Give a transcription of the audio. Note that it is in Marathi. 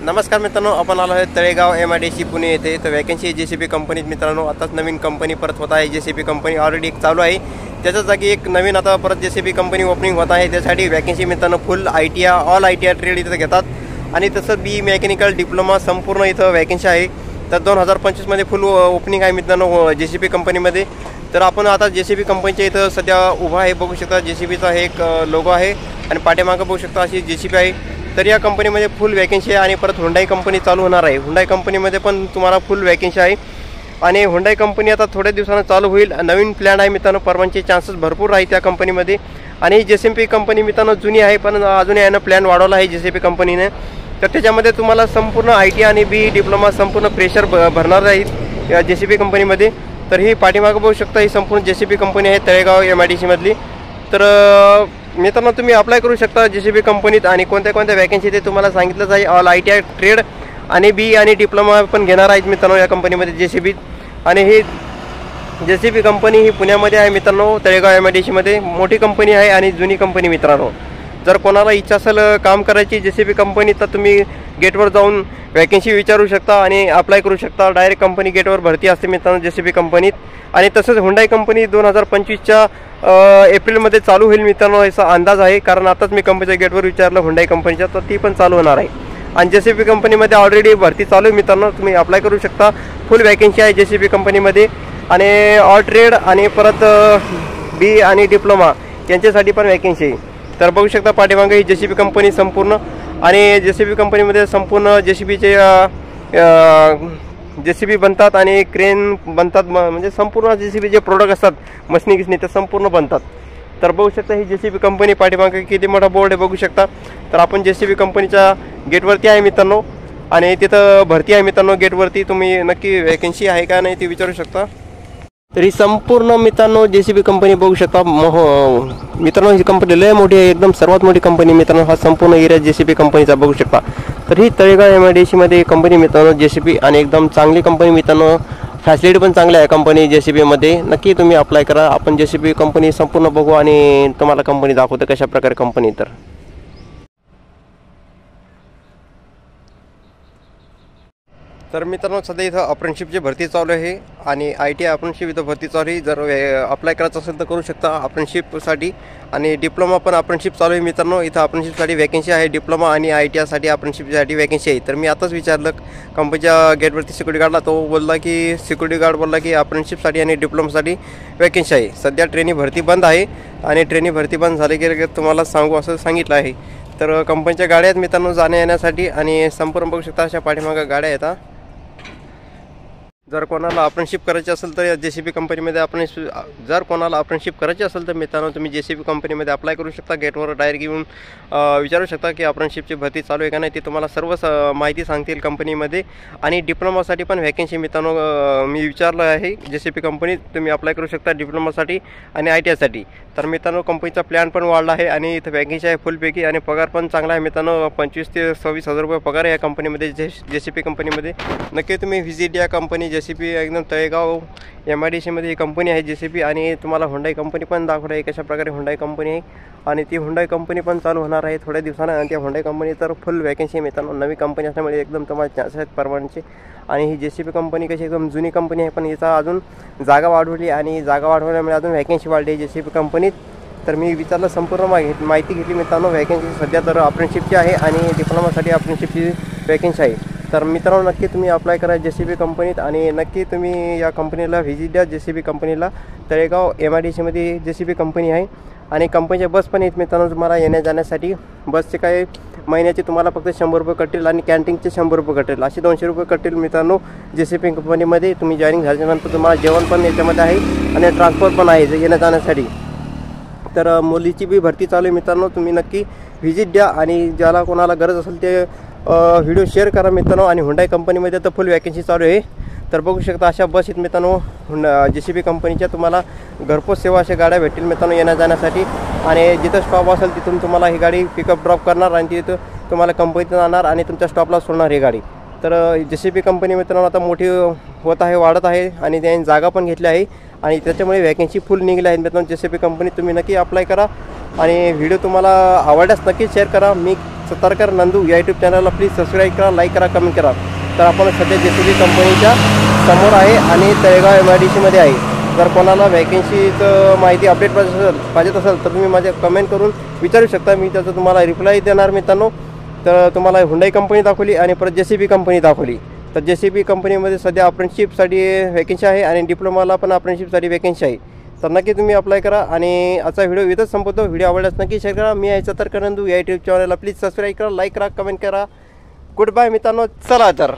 नमस्कार मित्रांनो, आपण आलो आहे तळेगाव MIDC पुणे येथे. तर वॅकन्सी JCB कंपनीत मित्रांनो आताच नवीन कंपनी परत होत आहे. JCB कंपनी ऑलरेडी एक चालू आहे, त्याच्या जागी एक नवीन आता परत JCB कंपनी ओपनिंग होत आहे. त्यासाठी वॅकन्सी मित्रांनो फुल ITI ऑल ITI ट्रेड इथं घेतात आणि तसं BE मेकॅनिकल डिप्लोमा संपूर्ण इथं वॅकन्सी आहे. तर 2025 मध्ये फुल ओपनिंग आहे मित्रांनो JCB कंपनीमध्ये. तर आपण आता JCB कंपनीच्या इथं सध्या उभा आहे, बघू शकता. JCBचा हे एक लोगो आहे आणि पाठीमागं बघू शकता अशी JCB आहे. तर या कंपनीमध्ये फुल वॅकन्सी आहे आणि परत हुंडाई कंपनी चालू होणार आहे. हुंडाई कंपनीमध्ये पण तुम्हाला फुल वॅकन्सी आहे आणि हुंडाई कंपनी आता थोड्या दिवसांनी चालू होईल. नवीन प्लॅन आहे मित्रांनो, परवानचे चान्सेस भरपूर आहेत त्या कंपनीमध्ये. आणि JCB कंपनी मित्रांनो जुनी आहे, पण अजून यानं प्लॅन वाढवला आहे JCB कंपनीने. तर त्याच्यामध्ये तुम्हाला संपूर्ण ITI आणि BE डिप्लोमा संपूर्ण प्रेशर भरणार आहेत या JCB कंपनीमध्ये. तर ही पाठीमागं बघू शकता, ही संपूर्ण JCB कंपनी आहे तळेगाव MIDC मधली. तर मित्रांनो तुम्ही अप्लाय करू शकता JCB कंपनीत आणि कोणत्या कोणत्या वॅकन्सी ते तुम्हाला सांगितलंच आहे. ऑल ITI ट्रेड आणि BE आणि डिप्लोमा पण घेणार आहेत मित्रांनो या कंपनीमध्ये JCB. आणि ही JCB कंपनी ही पुण्यामध्ये आहे मित्रांनो, तळेगाव MIDC मध्ये. मोठी कंपनी आहे आणि जुनी कंपनी मित्रांनो. जर कोणाला इच्छा असेल काम करायची JCB कंपनी तर तुम्ही गेटवर जाऊन वॅकन्सी विचारू शकता आणि अप्लाय करू शकता. डायरेक्ट कंपनी गेटवर भरती असते मित्रांनो JCB कंपनीत. आणि तसंच हुंडाई कंपनी 2025च्या एप्रिलमध्ये चालू होईल मित्रांनो, याचा अंदाज आहे. कारण आताच मी कंपनीच्या गेटवर विचारलं हुंडाई कंपनीच्या, तर ती पण चालू होणार आहे. आणि JCB कंपनीमध्ये ऑलरेडी भरती चालू आहे मित्रांनो, तुम्ही अप्लाय करू शकता. फुल वॅकन्सी आहे JCB कंपनीमध्ये. आणि ऑल ट्रेड आणि परत BE आणि डिप्लोमा यांच्यासाठी पण वॅकन्सी आहे. तर बघू शकता पाठीमागे ही JCB कंपनी संपूर्ण. आणि JCB कंपनीमध्ये संपूर्ण JCB बनतात आणि क्रेन बनतात, म्हणजे संपूर्ण JCB जे प्रोडक्ट असतात मशनी गिसनी ते संपूर्ण बनतात. तर बघू शकता ही JCB कंपनी पाठीमागे किती मोठा बोर्ड आहे बघू शकता. तर आपण JCB कंपनीच्या गेटवरती आहे मित्रांनो आणि तिथं भरती आहे मित्रांनो गेटवरती. तुम्ही नक्की वॅकन्सी आहे का नाही ते विचारू शकता. तर ही संपूर्ण मित्रांनो JCB कंपनी बघू शकता. मित्रांनो ही कंपनी लय मोठी आहे, एकदम सर्वात मोठी कंपनी मित्रांनो. हा संपूर्ण एरिया JCB कंपनीचा बघू शकता. तर ही तळेगाव MIDC मध्ये कंपनी मित्रांनो JCB, आणि एकदम चांगली कंपनी मित्रांनो. फॅसिलिटी पण चांगली आहे कंपनी JCB मध्ये. नक्की तुम्ही अप्लाय करा. आपण JCB कंपनी संपूर्ण बघू आणि तुम्हाला कंपनी दाखवतो कशा प्रकारे कंपनी. तर मित्रांनो सध्या इथं अप्रेंटिसशिपची भरती चालू आहे आणि ITI अप्रेंटिसशिप इथं भरती चालू आहे. जर अप्लाय करायचं असेल तर करू शकता अप्रेंटिसशिपसाठी. आणि डिप्लोमा पण अप्रेंटिसशिप चालू आहे मित्रांनो. इथं अप्रेंटिसशिपसाठी वॅकन्सी आहे, डिप्लोमा आणि ITI साठी अप्रेंटिसशिपसाठी वॅकन्सी आहे. तर मी आताच विचारलं कंपनीच्या गेटवरती सिक्युरिटी गार्डला, तो बोलला की सिक्युरिटी गार्ड बोलला की अप्रेंटिसशिपसाठी आणि डिप्लोमासाठी वॅकन्सी आहे. सध्या ट्रेनिंग भरती बंद आहे आणि ट्रेनिंग भरती बंद झाली की तुम्हाला सांगू असं सांगितलं आहे. तर कंपनीच्या गाड्या आहेत मित्रांनो जाण्या येण्यासाठी आणि संपूर्ण बघू शकता अशा पाठीमागं गाड्या आहेत. जर कोणाला अप्रेंटिसशिप करायची असेल तर JCB कंपनीमध्ये जर कोणाला अप्रेंटिसशिप करायची असेल तर मित्रांनो तुम्ही JCB कंपनीमध्ये अप्लाय करू शकता. गेटवर डायरेक्ट येऊन विचारू शकता की अप्रेंटिसशिपची भरती चालू आहे का नाही. ते तुम्हाला सर्व माहिती सांगतील कंपनीमध्ये. आणि डिप्लोमासाठी पण वॅकन्सी मित्रांनो मी विचारलं आहे JCB कंपनीत. तुम्ही अप्लाय करू शकता डिप्लोमासाठी आणि ITI साठी. तर मित्रांनो कंपनीचा प्लॅन पण वाढला आहे आणि इथं वॅकन्सी आहे फुलपैकी आणि पगार पण चांगला आहे मित्रांनो. 25 ते 26 हजार रुपये पगार आहे या कंपनीमध्ये JCB कंपनीमध्ये. नक्की तुम्ही व्हिजिट या कंपनी JCB एकदम तळेगाव MIDC मध्ये ही कंपनी आहे JCB. आणि तुम्हाला हुंडाई कंपनी पण दाखवत आहे कशा प्रकारे हुंडाई कंपनी आहे. आणि ती हुंडाई कंपनी पण चालू होणार आहे थोड्या दिवसांना. आणि त्या हुंडाई कंपनी तर फुल वॅकन्सी मित्रांनो. नवी कंपनी असल्यामुळे एकदम तुम्हाला चान्सेस आहेत परवानचे. आणि ही JCB कंपनी कशी एकदम जुनी कंपनी आहे, पण याचा अजून जागा वाढवली आणि जागा वाढवल्यामुळे अजून वॅकन्सी वाढली आहे JCB कंपनीत. तर मी विचारलं संपूर्ण माहिती घेतली मित्रांनो. वॅकन्सी सध्या तर अप्रेंटिसशिपची आहे आणि डिप्लोमासाठी अप्रेंटिसशिपची वॅकन्सी आहे. तर मित्रांनो नक्की तुम्ही अप्लाय करा JCB कंपनीत आणि नक्की तुम्ही या कंपनीला व्हिजिट द्या JCB कंपनीला. तळेगाव MIDC मध्ये JCB कंपनी आहे आणि कंपनीच्या बस पण आहेत मित्रांनो तुम्हाला येण्या जाण्यासाठी. बसचे काय महिन्याचे तुम्हाला फक्त 100 रुपये कटतील आणि कॅन्टीनचे 100 रुपये कटतील, असे 200 रुपये कटतील मित्रांनो JCB कंपनीमध्ये. तुम्ही जॉईनिंग झाल्यानंतर तुम्हाला जेवण पण याच्यामध्ये आहे आणि ट्रान्सपोर्ट पण आहे येण्या जाण्यासाठी. तर मुलीची बी भरती चालू आहे मित्रांनो. तुम्ही नक्की व्हिजिट द्या आणि ज्याला कोणाला गरज असेल ते व्हिडिओ शेअर करा मित्रांनो. आणि हुंडाई कंपनीमध्ये तर फुल वॅकन्सी चालू आहे. तर बघू शकता अशा बस आहेत मित्रांनो JCB कंपनीच्या. तुम्हाला घरपोच सेवा अशा गाड्या भेटतील मित्रांनो येण्या जाण्यासाठी. आणि जिथं स्टॉप असेल तिथून तुम्हाला ही गाडी पिकअप ड्रॉप करणार आणि तिथं तुम्हाला कंपनीत आणणार आणि तुमच्या स्टॉपला सोडणार ही गाडी. तर JCB कंपनी मित्रांनो आता मोठी होत आहे, वाढत आहे आणि त्यांनी जागा पण घेतली आहे आणि त्याच्यामुळे वॅकन्सी फुल निघल्या आहेत मित्रांनो JCB कंपनीत. तुम्ही नक्की अप्लाय करा आणि व्हिडिओ तुम्हाला आवडल्यास नक्की शेअर करा. मी सत्तारकर नंदू या यूट्यूब चॅनलला प्लीज सबस्क्राईब करा, लाईक करा, कमेंट करा. तर आपण सध्या JCB कंपनीच्या समोर आहे आणि तळेगाव MIDCमध्ये आहे. जर कोणाला वॅकेन्सीचं माहिती अपडेट पाहिजे असेल तर तुम्ही माझ्या कमेंट करून विचारू शकता. मी त्याचं तुम्हाला रिप्लाय देणार मित्रांनो. तर तुम्हाला हुंडाई कंपनी दाखवली आणि परत JCB कंपनी दाखवली. तर JCB कंपनीमध्ये सध्या अप्रेंटिसशिपसाठी वॅकेन्सी आहे आणि डिप्लोमाला पण अप्रेंटिसशिपसाठी वॅकेन्सी आहे. तर नक्की तुम्ही अप्लाय करा. आणि आजचा व्हिडिओ इथंच संपवतो. व्हिडिओ आवडल्यास नक्की शेअर करा. मी आहे सत्तारकर नंदू या यूट्यूब चॅनलला प्लीज सबस्क्राईब करा, लाईक करा, कमेंट करा. गुड बाय मित्रांनो. चला तर.